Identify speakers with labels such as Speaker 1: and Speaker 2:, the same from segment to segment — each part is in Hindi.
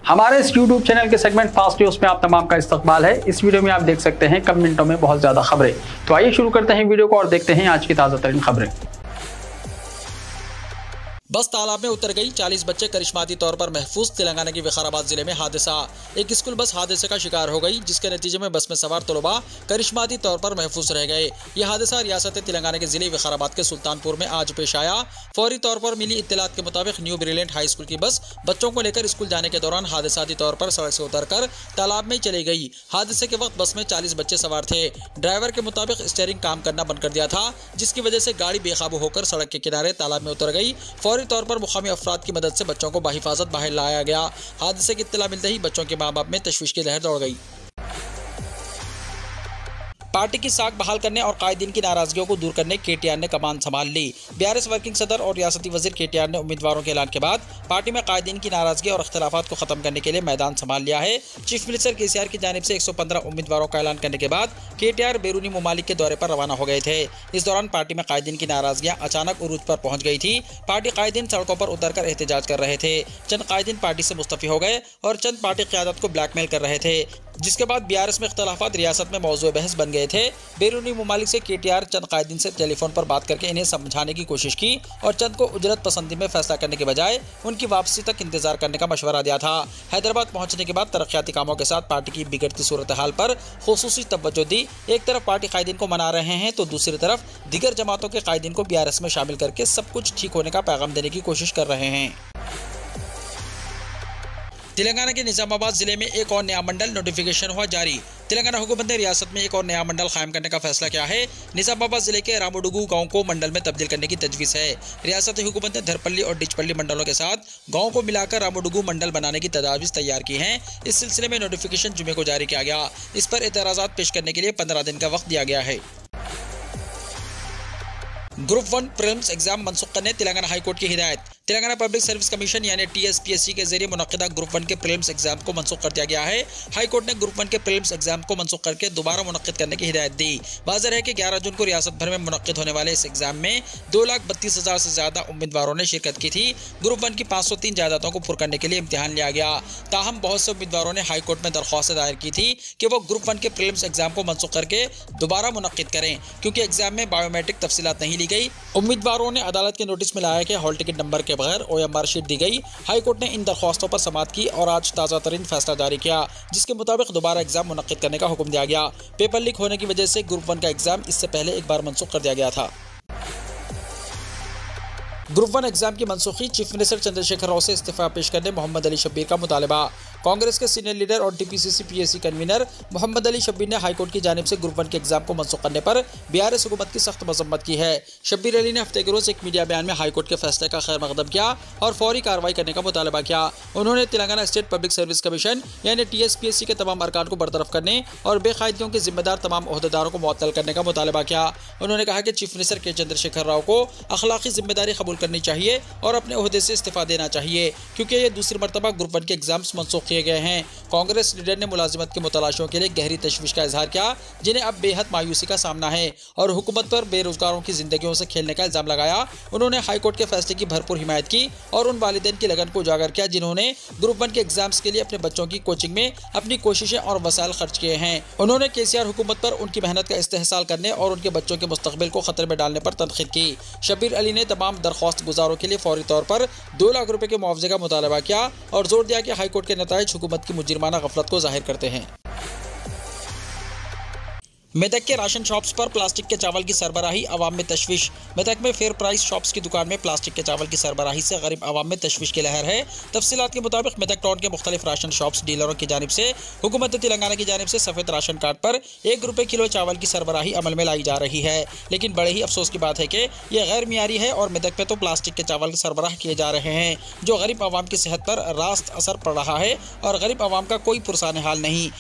Speaker 1: हमारे इस YouTube चैनल के सेगमेंट फास्ट न्यूज में आप तमाम का इस्तकबाल है। इस वीडियो में आप देख सकते हैं कम मिनटों में बहुत ज्यादा खबरें। तो आइए शुरू करते हैं वीडियो को और देखते हैं आज की ताजा तरीन खबरें।
Speaker 2: बस तालाब में उतर गई, 40 बच्चे करिश्माती तौर पर महफूज। तेलंगाना के विकाराबाद जिले में हादसा, एक स्कूल बस हादसे का शिकार हो गई, जिसके नतीजे में बस में सवार तलबा करिश्माती तौर पर महफूज रह गए। यह हादसा रियासत तेलंगाना के जिले विकाराबाद के सुल्तानपुर में आज पेश आया। फौरी तौर पर मिली इत्तलात के मुताबिक न्यू ब्रिलियंट हाई स्कूल की बस बच्चों को लेकर स्कूल जाने के दौरान हादसाती तौर पर सड़क से उतरकर तालाब में चली गई। हादसे के वक्त बस में 40 बच्चे सवार थे। ड्राइवर के मुताबिक स्टीयरिंग काम करना बंद कर दिया था, जिसकी वजह से गाड़ी बेकाबू होकर सड़क के किनारे तालाब में उतर गई। फौरी तौर पर मुकामी अफराद की मदद से बच्चों को बाहिफाजत बाहर लाया गया। हादसे की इत्तला मिलते ही बच्चों के मां बाप में तशवीश की लहर दौड़ गई। पार्टी की साख बहाल करने और कायदीन की नाराजगियों को दूर करने केटीआर ने कमान संभाल ली। बीआरएस वर्किंग सदर और रियासती वजीर केटीआर ने उम्मीदवारों के ऐलान के बाद पार्टी में कायदीन की नाराजगी और अख्तिलाफात को खत्म करने के लिए मैदान संभाल लिया है। चीफ मिनिस्टर केसीआर की जानिब से 115 उम्मीदवारों का ऐलान करने के बाद केटीआर बैरूनी ममालिक के दौरे पर रवाना हो गए थे। इस दौरान पार्टी में कायदीन की नाराजगियां अचानक उरूज पर पहुंच गई थी। पार्टी कायदीन सड़कों पर उतरकर एहतजाज कर रहे थे। चंद कायदीन पार्टी से मुस्तफी हो गए और चंद पार्टी क़यादत को ब्लैकमेल कर रहे थे, जिसके बाद बीआरएस में इख्तिलाफात रियासत में मौजूद बहस बन गए थे। बैरूनी ममालिक से केटीआर चंद कायदीन से टेलीफोन पर बात करके इन्हें समझाने की कोशिश की और चंद को उजरत पसंदी में फैसला करने के बजाय उनकी वापसी तक इंतजार करने का मशवरा दिया था। हैदराबाद पहुंचने के बाद तरक्याती कामों के साथ पार्टी की बिगड़ती सूरत हाल पर खुसूसी तवज्जो दी। एक तरफ पार्टी कायदीन को मना रहे हैं तो दूसरी तरफ दीगर जमातों के कायदीन को बीआरएस में शामिल करके सब कुछ ठीक होने का पैगाम देने की कोशिश कर रहे हैं। तेलंगाना के निजामाबाद जिले में एक और नया मंडल नोटिफिकेशन हुआ जारी। तेलंगाना हुकूमत ने रियासत में एक और नया मंडल कायम करने का फैसला किया है। निजामाबाद जिले के रामुडुगु गांव को मंडल में तब्दील करने की तजवीज़ है। रियासती हुकूमत ने धरपल्ली और डिचपल्ली मंडलों के साथ गांव को मिलाकर रामुडुगु मंडल बनाने की तजवीज़ तैयार की है। इस सिलसिले में नोटिफिकेशन जुमे को जारी किया गया। इस पर एतराज़ात पेश करने के लिए 15 दिन का वक्त दिया गया है। ग्रुप 1 प्रीलिम्स एग्जाम मनसूख करने तेलंगाना हाईकोर्ट की हिदायत। तेलंगाना पब्लिक सर्विस कमीशन यानी TSPSC के जरिए मुनक्किदा ग्रुप 1 के प्रीलिम्स एग्जाम को मनसूख कर दिया गया है। हाईकोर्ट ने ग्रुप 1 के प्रीलिम्स एग्जाम को मनसूख करके दोबारा मुनक्किद करने की हिदायत दी। वाज़ेह है कि 11 जून को रियासत भर में मुनक्किद होने वाले इस एग्जाम में 2,32,000 से ज्यादा उम्मीदवारों ने शिरकत की थी। ग्रुप 1 की 503 जायदादों को पुर करने के लिए इम्तिहान लिया गया। ताहम बहुत से उम्मीदवारों ने हाईकोर्ट में दरख्वास्त दायर की थी कि वो ग्रुप 1 के प्रीलिम्स एग्जाम को मनसूख करके दोबारा मुनक्किद करें, क्योंकि एग्जाम में बायोमेट्रिक तफसीलात नहीं ली गई। उम्मीदवारों ने अदालत के नोटिस में लाया कि हॉल टिकट नंबर के बगैर OMR शीट दी गई। हाईकोर्ट ने इन दरख्वास्तों पर समाअत की और आज ताज़ा तरीन फैसला जारी किया, जिसके मुताबिक दोबारा एग्जाम मुनक्किद करने का हुक्म दिया गया। पेपर लीक होने की वजह से ग्रुप 1 का एग्जाम इससे पहले एक बार मनसूख कर दिया गया था। ग्रुप 1 एग्जाम की मनसूखी, चीफ मिनिस्टर चंद्रशेखर राव से इस्तीफा पेश करने मोहम्मद अली शब्बीर का मुतालबा। कांग्रेस के सीनियर लीडर और TPCC PSC convener Mohammed Ali Shabbir ने हाईकोर्ट की जानिब से ग्रुप 1 के एग्जाम को मनसूख करने पर बीआरएस हुकूमत की सख्त मजम्मत की है। शब्बीर अली ने हफ्ते के रोज एक मीडिया बयान में हाईकोर्ट के फैसले का खैर मकदम किया और फौरी कार्रवाई करने का मुतालबा किया। उन्होंने Telangana state public service commission यानी TSPSC के तमाम अरकान को बरतरफ करने और बेकायदगियों के जिम्मेदार तमाम ओहदेदारों को मुअत्तल करने का मुतालबा किया। उन्होंने कहा कि चीफ मिनिस्टर के चंद्रशेखर राव को अखलाकी जिम्मेदारी कबूल करनी चाहिए और अपने ओहदे से इस्तीफा देना चाहिए, क्योंकि ये दूसरी मरतबा ग्रुप 1 के एग्जाम्स मनसूख किए गए हैं। कांग्रेस लीडर ने मुलाजिमत के मुतलाशियों के लिए गहरी तशवीश का इजहार किया, जिन्हें अब बेहद मायूसी का सामना है, और हुकूमत पर बेरोजगारों की जिंदगियों से खेलने का इल्जाम लगाया। उन्होंने हाईकोर्ट के फैसले की भरपूर हिमायत की और उन वालिदैन की लगन को उजागर किया जिन्होंने ग्रुप 1 के एग्जाम्स के लिए अपने बच्चों की कोचिंग में अपनी कोशिशें और वसाइल खर्च किए हैं। उन्होंने केसीआर हुकूमत पर उनकी मेहनत का इस्तेहसाल करने और उनके बच्चों के मुस्तकबिल को खतरे में डालने पर तनकीद की। शब्बीर अली ने तमाम दरख्वास्त गुजारों के लिए फौरी तौर पर 2 लाख रुपए के मुआवजे का मुतालबा किया और जोर दिया कि हाईकोर्ट के नताइज हुकूमत की मुजरिमाना गफलत को जाहिर करते हैं। मेदक के राशन शॉप्स पर प्लास्टिक के चावल की सरबराही, अवाम में तशवीश। मेदक में फेयर प्राइस शॉप्स की दुकान में प्लास्टिक के चावल की सरबराही से गरीब अवाम में तशवीश की लहर है। तफसीलात के मुताबिक मेदक टाउन के मुख्तलिफ राशन शॉप्स डीलरों की जानिब से हुकूमत तेलंगाना की जानिब से सफ़ेद राशन कार्ड पर 1 रुपये किलो चावल की सरबराही अमल में लाई जा रही है, लेकिन बड़े ही अफसोस की बात है कि यह गैर मियारी है और मेदक में तो प्लास्टिक के चावल सरबराह किए जा रहे हैं, जो गरीब अवाम की सेहत पर रास्त असर पड़ रहा है और गरीब अवाम का कोई पुरसान हाल नहीं।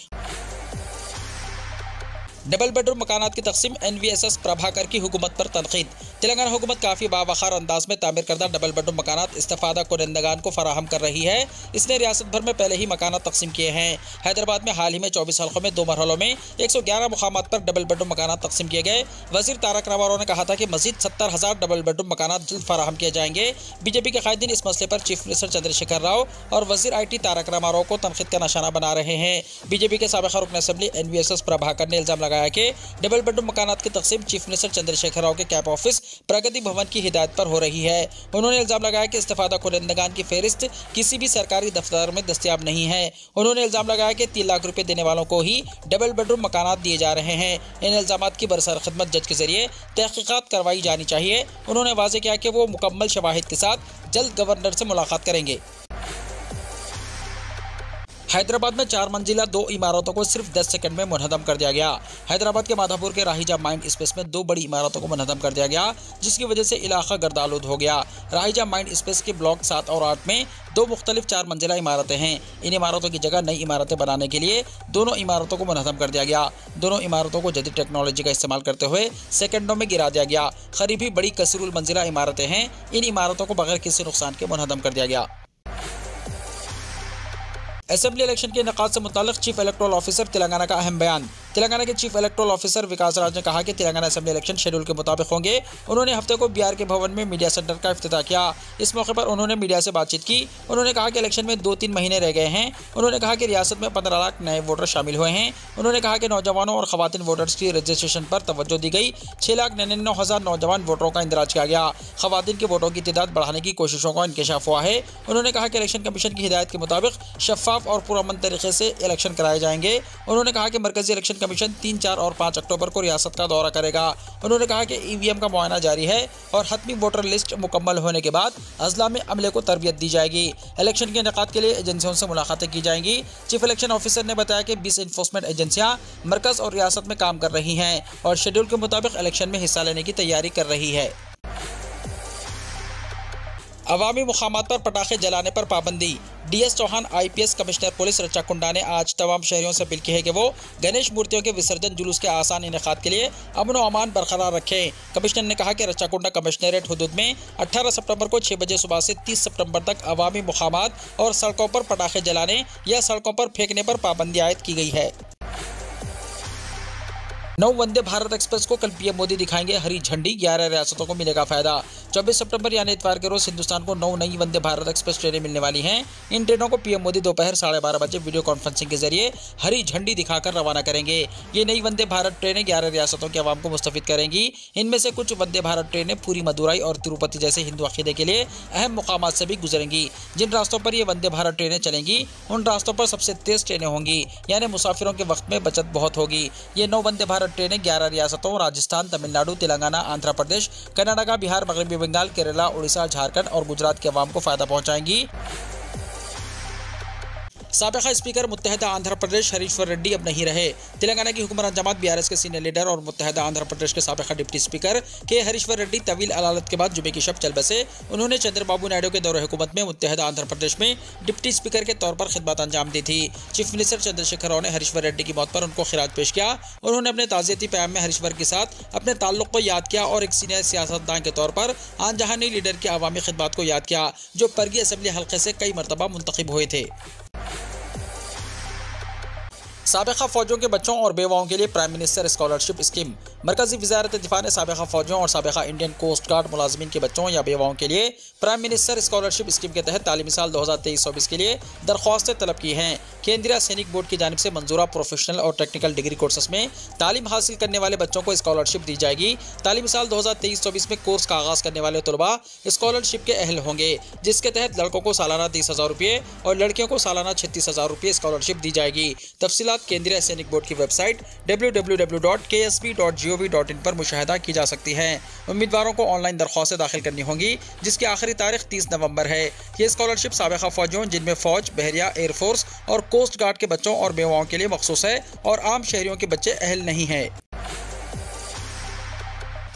Speaker 2: डबल बेडरूम मकानात की तकसीम, NVSS प्रभाकर की हुकूमत पर तनकीद। तेलंगाना हुकूमत काफ़ी बावखार अंदाज में तामीर करदा डबल बेडरूम मकानात इस्तेफादा कुनंदगान को फराहम कर रही है। इसने रियासत भर में पहले ही मकानात तकसीम किए हैं। हैदराबाद में हाल ही में 24 हल्कों में 2 मरहलों में 111 मुकामात पर डबल बेडरूम मकानात तकसीम किए गए। वजीर तारक रामाराव ने कहा था कि मजीद 70,000 डबल बेडरूम मकानात जल्द फराहम किए जाएंगे। बीजेपी के कायदीन इस मसले पर चीफ मिनिस्टर चंद्रशेखर राव और वजीर IT तारक रामाराव को तनकीद का निशाना बना रहे हैं। बीजेपी के साबिक़ा रुकन असेंबली NVSS प्रभाकर ने इल्जाम लगाया कि डबल बेडरूम मकानात की तकसीम चीफ मिनिस्टर चंद्रशेखर राव के कैंप ऑफिस प्रगति भवन की हिदायत पर हो रही है। उन्होंने इल्जाम लगाया कि इस्तेफादा कुनंदगान की फहरिस्त किसी भी सरकारी दफ्तर में दस्तयाब नहीं है। उन्होंने इल्जाम लगाया कि 3 लाख रुपए देने वालों को ही डबल बेडरूम मकानात दिए जा रहे हैं। इन इल्जामात की बरसर खिदमत जज के जरिए तहकीकात करवाई जानी चाहिए। उन्होंने वाज़ेह किया कि वो मुकम्मल शवाहिद के साथ जल्द गवर्नर से मुलाकात करेंगे। हैदराबाद में 4 मंजिला 2 इमारतों को सिर्फ 10 सेकंड में मुनहदम कर दिया गया। हैदराबाद के माधापुर के राहिजा माइंड स्पेस में 2 बड़ी इमारतों को मुनहदम कर दिया गया, जिसकी वजह से इलाका गर्दालूद हो गया। राहिजा माइंड स्पेस के ब्लॉक 7 और 8 में 2 मुख्तलिफ 4 मंजिला इमारतें हैं। इन इमारतों की जगह नई इमारतें बनाने के लिए दोनों इमारतों को मुनहदम कर दिया गया। दोनों इमारतों को जदीद टेक्नोलॉजी का इस्तेमाल करते हुए सेकंडों में गिरा दिया गया। करीबी बड़ी कसीरुल मंजिला इमारतें हैं। इन इमारतों को बगैर किसी नुकसान के मुनहदम कर दिया गया। असेंबली इलेक्शन के इनेकाद से मुताल्लिक चीफ इलेक्टोरल ऑफिसर तेलंगाना का अहम बयान। तेलंगाना के चीफ इलेक्टोरल ऑफिसर विकास राज ने कहा कि तेलंगाना असेंबली इलेक्शन शेड्यूल के मुताबिक होंगे। उन्होंने हफ्ते को BR के भवन में मीडिया सेंटर का इफ्तिताह किया। इस मौके पर उन्होंने मीडिया से बातचीत की। उन्होंने कहा कि इलेक्शन में 2-3 महीने रह गए हैं। उन्होंने कहा कि रियासत में 15 लाख नए वोटर शामिल हुए हैं। उन्होंने कहा कि नौजवानों और खवातीन वोटर्स की रजिस्ट्रेशन पर तवज्जो दी गई। 6,99,000 नौजवान वोटरों का इंदराज किया गया। खवातीन के वोटों की तादाद बढ़ाने की कोशिशों का इंकशाफ हुआ है। उन्होंने कहा कि इलेक्शन कमीशन की हिदायत के मुताबिक शफाफ और पुरअमन तरीके से इलेक्शन कराए जाएंगे। उन्होंने कहा कि मरकजी इलेक्शन कमीशन 3, 4 और 5 अक्टूबर को रियासत का दौरा करेगा। उन्होंने कहा कि EVM का मुआयना जारी है और हतमी वोटर लिस्ट मुकम्मल होने के बाद अजला में अमले को तरबियत दी जाएगी। इलेक्शन के इनेकाद के लिए एजेंसियों से मुलाकातें की जाएंगी। चीफ इलेक्शन ऑफिसर ने बताया कि 20 इन्फोर्समेंट एजेंसियां मरकज और रियासत में काम कर रही हैं और शेड्यूल के मुताबिक इलेक्शन में हिस्सा लेने की तैयारी कर रही है। अवामी मुकामात पर पटाखे जलाने पर पाबंदी। DS Chauhan IPS commissioner police Rachakonda ने आज तमाम शहरियों से अपील की है कि वो गणेश मूर्तियों के विसर्जन जुलूस के आसान इनेकाद के लिए अमन व अमान बरकरार रखें। कमिश्नर ने कहा कि रच्चाकुंडा कमिश्नरेट हुदूद में 18 सितंबर को 6 बजे सुबह से 30 सितंबर तक अवामी मुकामात और सड़कों पर पटाखे जलाने या सड़कों पर फेंकने पर पाबंदी आयद की गई है। 9 वंदे भारत एक्सप्रेस को कल PM मोदी दिखाएंगे हरी झंडी। 11 रियासतों को मिलेगा फायदा। 24 सितंबर यानी इतवार के रोज हिंदुस्तान को 9 नई वंदे भारत एक्सप्रेस ट्रेनें मिलने वाली हैं। इन ट्रेनों को PM मोदी दोपहर 12:30 बजे वीडियो कॉन्फ्रेंसिंग के जरिए हरी झंडी दिखाकर रवाना करेंगे। ये नई वंदे भारत ट्रेनें 11 रियासतों के अवाम को मुस्तफिद करेंगी। इनमें से कुछ वंदे भारत ट्रेनें पूरी मदुराई और तिरुपति जैसे हिंदू अकीदे के लिए अहम मुकामात से भी गुजरेंगी। जिन रास्तों पर ये वंदे भारत ट्रेनें चलेंगी उन रास्तों पर सबसे तेज ट्रेनें होंगी, यानी मुसाफिरों के वक्त में बचत बहुत होगी। ये 9 वंदे भारत ट्रेनें 11 रियासतों राजस्थान, तमिलनाडु, तेलंगाना, आंध्र प्रदेश, कर्नाटका, बिहार, मगरबी बंगाल, केरला, उड़ीसा, झारखंड और गुजरात के अवाम को फायदा पहुंचाएंगी। साबिक़ा स्पीकर मुत्तहदा आंध्र प्रदेश हरीश्वर रेड्डी अब नहीं रहे। तेलंगाना की हुक्मरान जमात BRS के सीनियर लीडर और मुत्तहदा आंध्र प्रदेश के साबिक़ा डिप्टी स्पीकर के हरीश्वर रेड्डी तवील अदालत के बाद जुमे की शब चल बसे। उन्होंने चंद्रबाबू नायडू के दौरे हुकूमत में मुत्तहदा आंध्र प्रदेश में डिप्टी स्पीकर के तौर पर खिदमत अंजाम दी थी। चीफ मिनिस्टर चंद्रशेखर राव ने हरीश्वर रेड्डी की मौत पर उनको खिराज पेश किया। उन्होंने अपने ताज़ियती पैगाम में हरीश्वर के साथ अपने ताल्लुक़ को याद किया और एक सीनियर सियासतदान के तौर पर आनजहानी लीडर की अवामी खिदमत को याद किया, जो परगी असेंबली हल्के से कई मरतबा मुंतखब हुए थे। साबिक़ा फ़ौजियों के बच्चों और बेवाओं के लिए प्राइम मिनिस्टर स्कॉलरशिप स्कीम। मरकज़ी वज़ारत दिफ़ा ने साबिक़ा फ़ौजियों और साबिक़ा इंडियन कोस्ट गार्ड मुलाज़मीन के बच्चों या बेवाओं के लिए प्राइम मिनिस्टर स्कॉलरशिप स्कीम के तहत तालीमी साल 2023-24 के लिए दरख्वास्तें तलब की हैं। केंद्रीय सैनिक बोर्ड की जानिब से मंजूरा प्रोफेशनल और टेक्निकल डिग्री कोर्सेस में तालीम हासिल करने वाले बच्चों को स्कॉलरशिप दी जाएगी। तालीमी साल 2023-24 में कोर्स का आगाज़ करने वाले तलबा स्कॉलरशिप के अहल होंगे, जिसके तहत लड़कों को सालाना 30,000 रुपये और लड़कियों को सालाना 36,000 रुपये स्कॉलरशिप दी जाएगी। तफसीलात केंद्रीय सैनिक बोर्ड की वेबसाइट www.ksb.gov.in पर मुशाहिदा की जा सकती हैं। उम्मीदवारों को ऑनलाइन दरख्वास्तें दाखिल करनी होंगी, जिसकी आखिरी तारीख 30 नवंबर है। ये स्कॉलरशिप साबिक़ा फ़ौजियों जिनमें फ़ौज, बहरिया, एयरफोर्स और कोस्ट गार्ड के बच्चों और बेवाओं के लिए मखसूस है और आम शहरियों के बच्चे अहल नहीं हैं।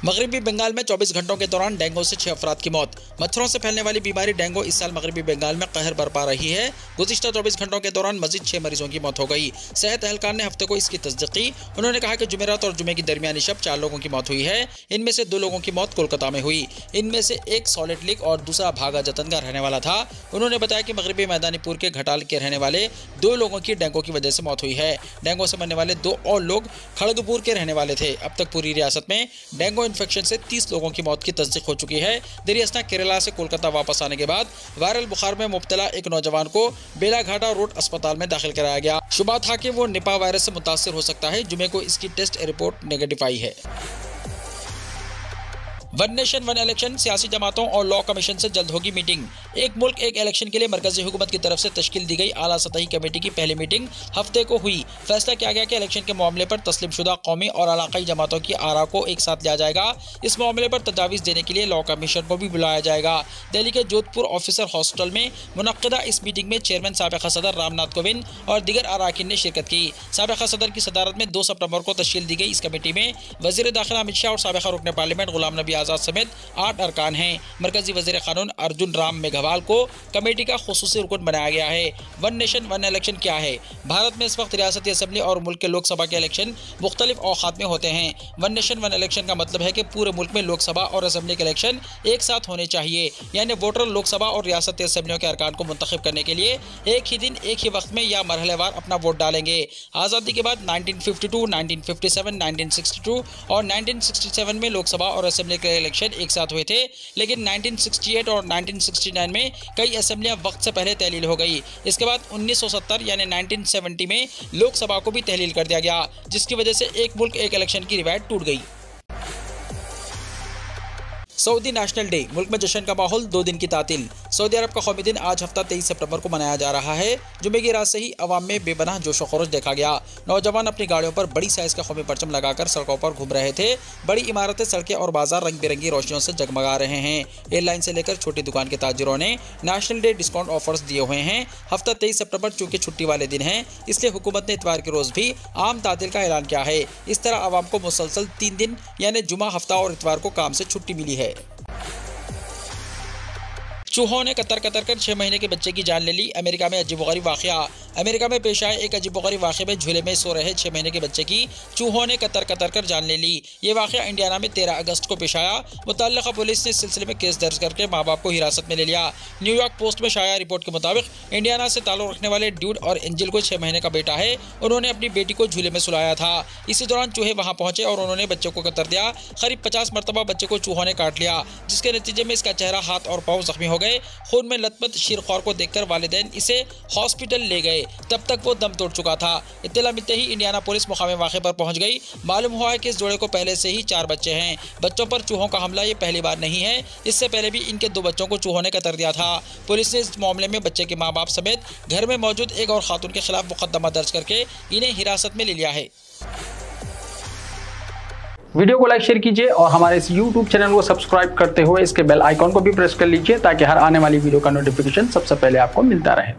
Speaker 2: मगरबी बंगाल में 24 घंटों के दौरान डेंगू से 6 अफराद की मौत। मच्छरों से फैलने वाली बीमारी डेंगू इस साल मगरबी बंगाल में कहर बरपा रही है। गुज़िश्ता 24 घंटों के दौरान मजीद 6 मरीजों की मौत हो गई। सेहत एहलकार ने हफ्ते को इसकी तस्दीक की। उन्होंने कहा कि जुमेरात और जुमे की दरमियानी शब 4 लोगों की मौत हुई है। इनमें से 2 लोगों की मौत कोलकाता में हुई। इनमें से एक सॉलिड लेक और दूसरा भागा जतन का रहने वाला था। उन्होंने बताया कि मगरबी मैदानीपुर के घटाल के रहने वाले 2 लोगों की डेंगू की वजह से मौत हुई है। डेंगू से मरने वाले 2 और लोग खड़गपुर के रहने वाले थे। अब तक पूरी रियासत में डेंगू इन्फेक्शन से 30 लोगों की मौत की तस्दीक हो चुकी है। दरियासना केरला से कोलकाता वापस आने के बाद वायरल बुखार में मुब्तला एक नौजवान को बेलाघाटा रोड अस्पताल में दाखिल कराया गया। शुबा था कि वो निपा वायरस से मुतासिर हो सकता है। जुमे को इसकी टेस्ट रिपोर्ट नेगेटिव आई है। वन नेशन वन इलेक्शन, सियासी जमातों और लॉ कमीशन से जल्द होगी मीटिंग। एक मुल्क एक इलेक्शन के लिए मरकजी हुकूमत की तरफ से तश्कील दी गई आला सतही कमेटी की पहली मीटिंग हफ्ते को हुई। फैसला किया गया कि इलेक्शन के मामले पर तस्लीमशुदा कौमी और इलाकाई जमातों की आरा को एक साथ लिया जाएगा। इस मामले पर तजावीज़ देने के लिए लॉ कमीशन को भी बुलाया जाएगा। दिल्ली के जोधपुर ऑफिसर हॉस्टल में मुनक्किदा इस मीटिंग में चेयरमैन साबिक़ा सदर रामनाथ कोविंद और दीगर अराकीन ने शिरकत की। साबिक़ा सदर की सदारत में 2 सितंबर को तश्कील दी गई इस कमेटी में वज़ीर दाखिला अमित शाह और साबिक़ा रुकन पार्लियामेंट गुलाम नबी आज़ाद समेत 8 अरकान हैं। मरकजी वज़ीर क़ानून अर्जुन राम मेघवाल को कमेटी का खुसूसी रुकन बनाया गया है। वन नेशन वन इलेक्शन क्या है? भारत में इस वक्त रियासती असम्बली और मुल्क के लोकसभा के इलेक्शन मुख्तलिफ औक़ात में होते हैं। वन नेशन वन इलेक्शन का मतलब है कि पूरे मुल्क में लोकसभा और असम्बली के इलेक्शन एक साथ होने चाहिए। यानी वोटर लोकसभा और रियासती असम्बलियों के अरकान को मुंतखब करने के लिए एक ही दिन एक ही वक्त में या मरहलेवार अपना वोट डालेंगे। आज़ादी के बाद 1952, 1957, 1962 और 1967 में लोकसभा और असम्बली के इलेक्शन एक साथ हुए थे, लेकिन 1968 और 1969 में कई असेंबलियां वक्त से पहले तहलील हो गई। इसके बाद 1970 यानी 1970 में लोकसभा को भी तहलील कर दिया गया, जिसकी वजह से एक मुल्क एक इलेक्शन की रिवायत टूट गई। सऊदी नेशनल डे, मुल्क में जश्न का माहौल, 2 दिन की तातील। सऊदी अरब का कौमी दिन आज हफ्ता 23 सितंबर को मनाया जा रहा है। जुमे की रात से ही अवाम में बेपनाह जोश व खरोश देखा गया। नौजवान अपनी गाड़ियों पर बड़ी साइज का कौमी परचम लगाकर सड़कों पर घूम रहे थे। बड़ी इमारतें, सड़कें और बाजार रंग बिरंगी रोशनियों से जगमगा रहे हैं। एयरलाइन से लेकर छोटी दुकान के ताजिरों ने नेशनल डे डिस्काउंट ऑफर्स दिए हुए हैं। हफ्ता 23 सितंबर चूँकि छुट्टी वाले दिन है, इसलिए हुकूमत ने इतवार के रोज़ भी आम तातील का ऐलान किया है। इस तरह आवाम को मुसलसल 3 दिन यानी जुमा, हफ्ता और इतवार को काम से छुट्टी मिली है। चूहों ने कतर कर 6 महीने के बच्चे की जान ले ली। अमेरिका में अजीबोगरीब वाक़या। अमेरिका में पेश आए एक अजीबोगरीब वाक़े में झूले में सो रहे 6 महीने के बच्चे की चूहों ने कतर कर जान ले ली। ये वाक़या इंडियाना में 13 अगस्त को पेश आया। मुतल्लिक़ा पुलिस ने इस सिलसिले में केस दर्ज करके माँ बाप को हिरासत में ले लिया। न्यूयॉर्क पोस्ट में शाया रिपोर्ट के मुताबिक इंडियाना से ताल्लुक़ रखने वाले ड्यूड और एंजिल को 6 महीने का बेटा है। उन्होंने अपनी बेटी को झूले में सुलाया था। इसी दौरान चूहे वहाँ पहुँचे और उन्होंने बच्चे को कतर दिया। करीब 50 मरतबा बच्चे को चूहों ने काट लिया, जिसके नतीजे में इसका चेहरा, हाथ और पाँव जख्मी हो गए। खून में लथपथ शीरख्वार को देखकर वालिदैन इसे हॉस्पिटल ले गए। तब तक वो दम तोड़ चुका था। इत्तला मिलते ही इंडियाना पुलिस मुकामी वाक़े पर पहुंच गई। मालूम हुआ है कि इस जोड़े को पहले से ही 4 बच्चे हैं। बच्चों पर चूहों का हमला ये पहली बार नहीं है। इससे पहले भी इनके 2 बच्चों को चूहों ने कतर दिया था। पुलिस ने इस मामले में बच्चे के माँ बाप समेत घर में मौजूद एक और खातून के खिलाफ मुकदमा दर्ज करके इन्हें हिरासत में ले लिया है।
Speaker 1: वीडियो को लाइक शेयर कीजिए और हमारे इस YouTube चैनल को सब्सक्राइब करते हुए इसके बेल आइकॉन को भी प्रेस कर लीजिए, ताकि हर आने वाली वीडियो का नोटिफिकेशन सबसे पहले आपको मिलता रहे।